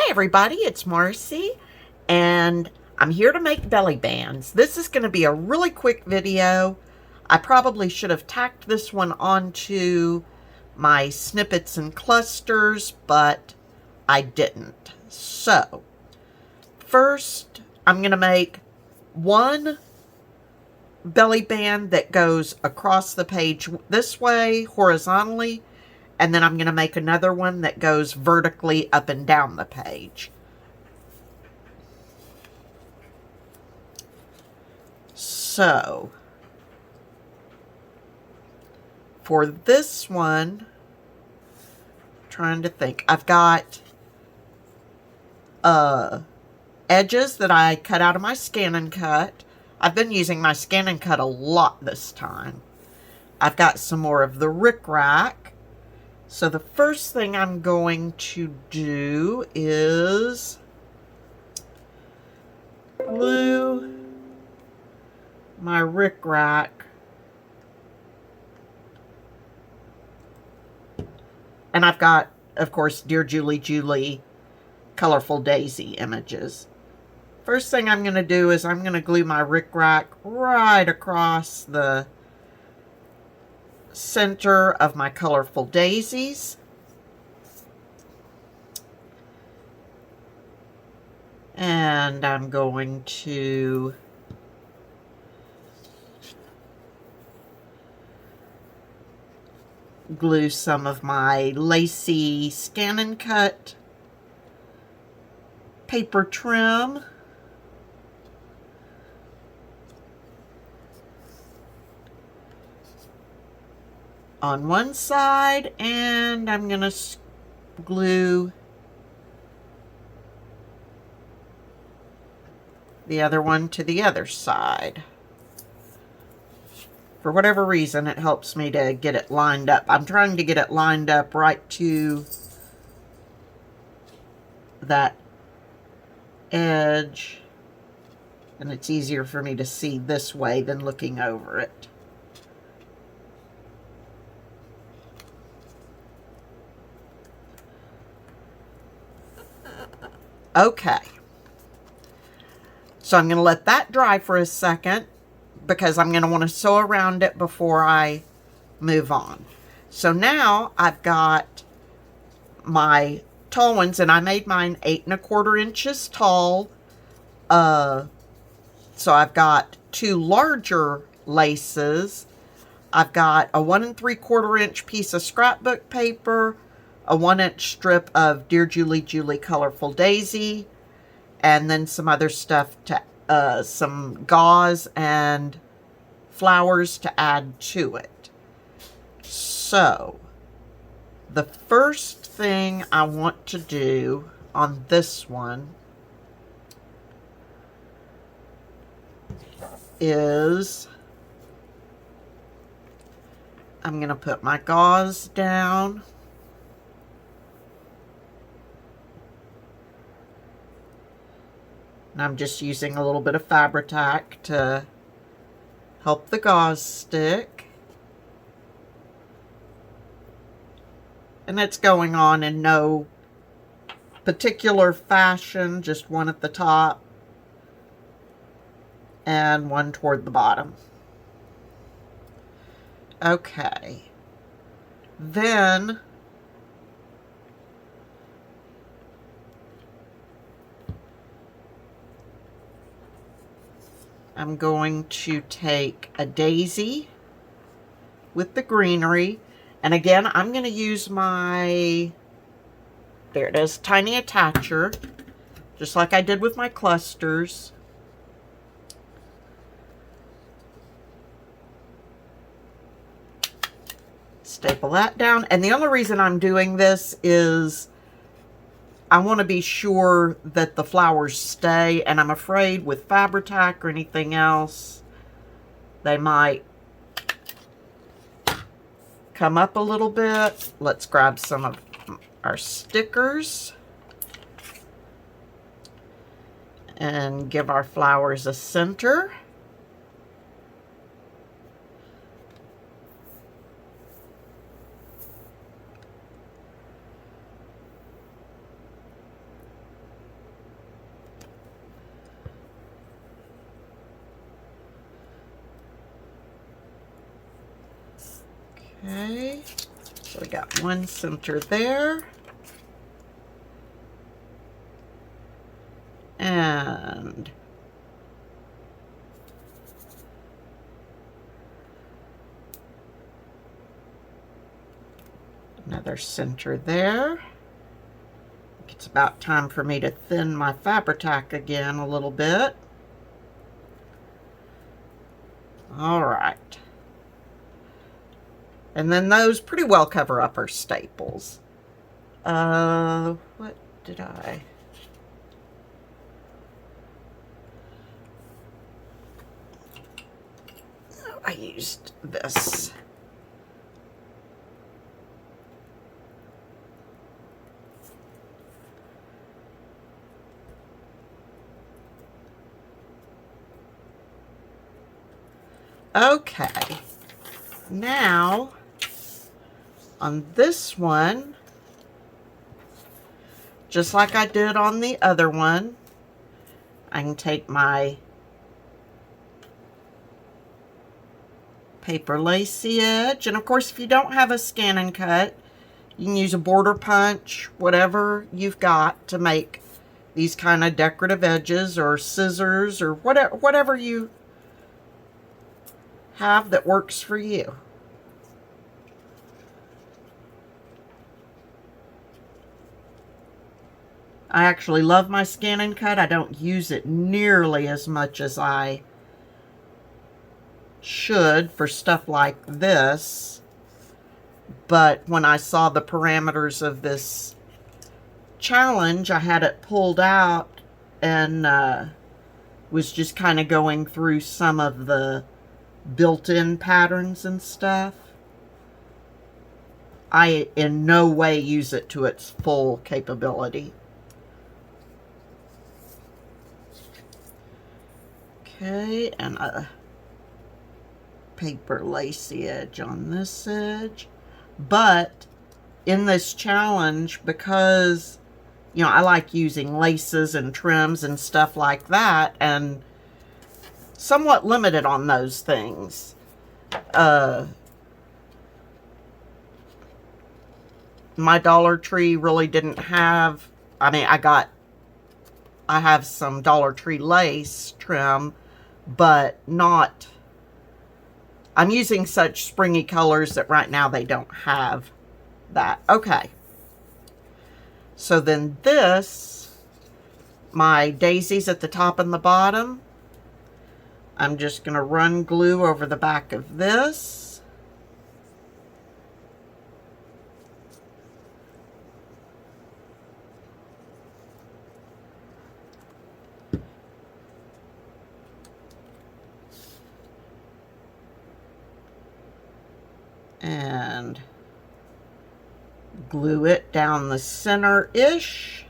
everybody, it's Marcy, and I'm here to make belly bands. This is going to be a really quick video. I probably should have tacked this one onto my snippets and clusters, but I didn't. So, first, I'm going to make one belly band that goes across the page this way, horizontally, and then I'm going to make another one that goes vertically up and down the page. So, for this one, I'm trying to think, I've got edges that I cut out of my Scan and Cut. I've been using my Scan and Cut a lot this time. I've got some more of the rickrack. So the first thing I'm going to do is glue my rickrack and I've got, of course, Dearjuliejulie colorful daisy images. First thing I'm going to do is I'm going to glue my rickrack right across the center of my colorful daisies. And I'm going to glue some of my lacy Scan and Cut paper trim on one side, and I'm going to glue the other one to the other side. For whatever reason, it helps me to get it lined up. I'm trying to get it lined up right to that edge, and it's easier for me to see this way than looking over it. Okay, so I'm going to let that dry for a second because I'm going to want to sew around it before I move on. So now I've got my tall ones, and I made mine 8 1/4 inches tall. So I've got 2 larger laces. I've got a 1 3/4 inch piece of scrapbook paper, a 1-inch strip of Dearjuliejulie colorful daisy, and then some other stuff to some gauze and flowers to add to it. So the first thing I want to do on this one is I'm going to put my gauze down. And I'm just using a little bit of Fabri-Tac to help the gauze stick. And it's going on in no particular fashion, just one at the top and one toward the bottom. Okay. Then I'm going to take a daisy with the greenery, and again I'm going to use my, there it is, tiny attacher, just like I did with my clusters. Staple that down, and the only reason I'm doing this is I want to be sure that the flowers stay, and I'm afraid with Fabri-Tac or anything else, they might come up a little bit. Let's grab some of our stickers and give our flowers a center. Okay, so we got one center there. And another center there. It's about time for me to thin my Fabri-Tac again a little bit. All right. And then those pretty well cover up our staples. What did I? Oh, I used this. Okay, now on this one, just like I did on the other one, I can take my paper lacy edge, and of course if you don't have a scan and cut, you can use a border punch, whatever you've got to make these kind of decorative edges, or scissors, or whatever you have that works for you. I actually love my scan and cut. I don't use it nearly as much as I should for stuff like this, but when I saw the parameters of this challenge, I had it pulled out and was just kind of going through some of the built-in patterns and stuff. I in no way use it to its full capability. Okay, and a paper lacy edge on this edge. But in this challenge, because, you know, I like using laces and trims and stuff like that, and somewhat limited on those things. My Dollar Tree really didn't have, I mean, I have some Dollar Tree lace trim, but not, I'm using such springy colors that right now they don't have that. Okay. So then this, my daisies at the top and the bottom, I'm just going to run glue over the back of this. And glue it down the center-ish.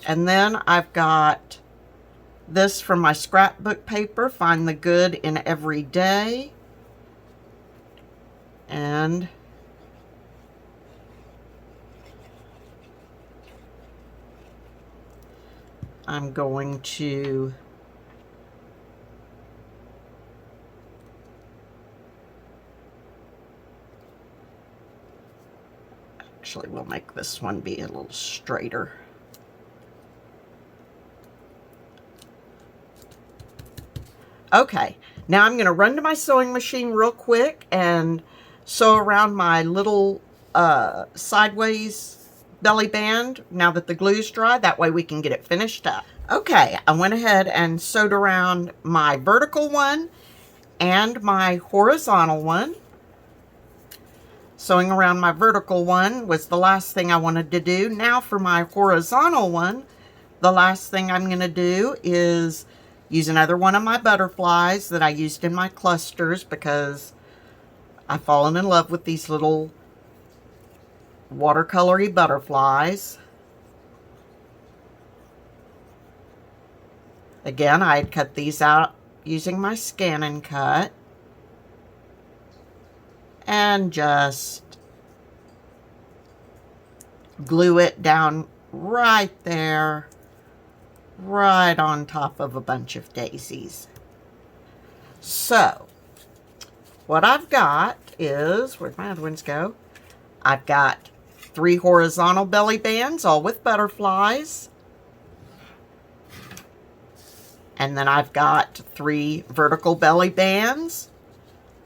And then I've got this from my scrapbook paper, Find the Good in Every Day. And I'm going to actually, we'll make this one be a little straighter. Okay, now I'm going to run to my sewing machine real quick and sew around my little sideways belly band now that the glue's dry. That way we can get it finished up. Okay, I went ahead and sewed around my vertical one and my horizontal one. Sewing around my vertical one was the last thing I wanted to do. Now for my horizontal one, the last thing I'm going to do is use another one of my butterflies that I used in my clusters, because I've fallen in love with these little watercolory butterflies. Again, I had cut these out using my scan and cut. And just glue it down right there right on top of a bunch of daisies. So, what I've got is, where'd my other ones go? I've got 3 horizontal belly bands, all with butterflies. And then I've got 3 vertical belly bands,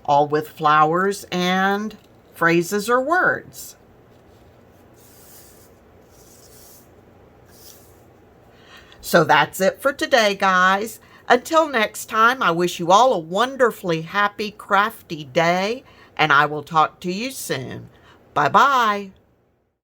all with flowers and phrases or words. So that's it for today, guys. Until next time, I wish you all a wonderfully happy, crafty day, and I will talk to you soon. Bye-bye.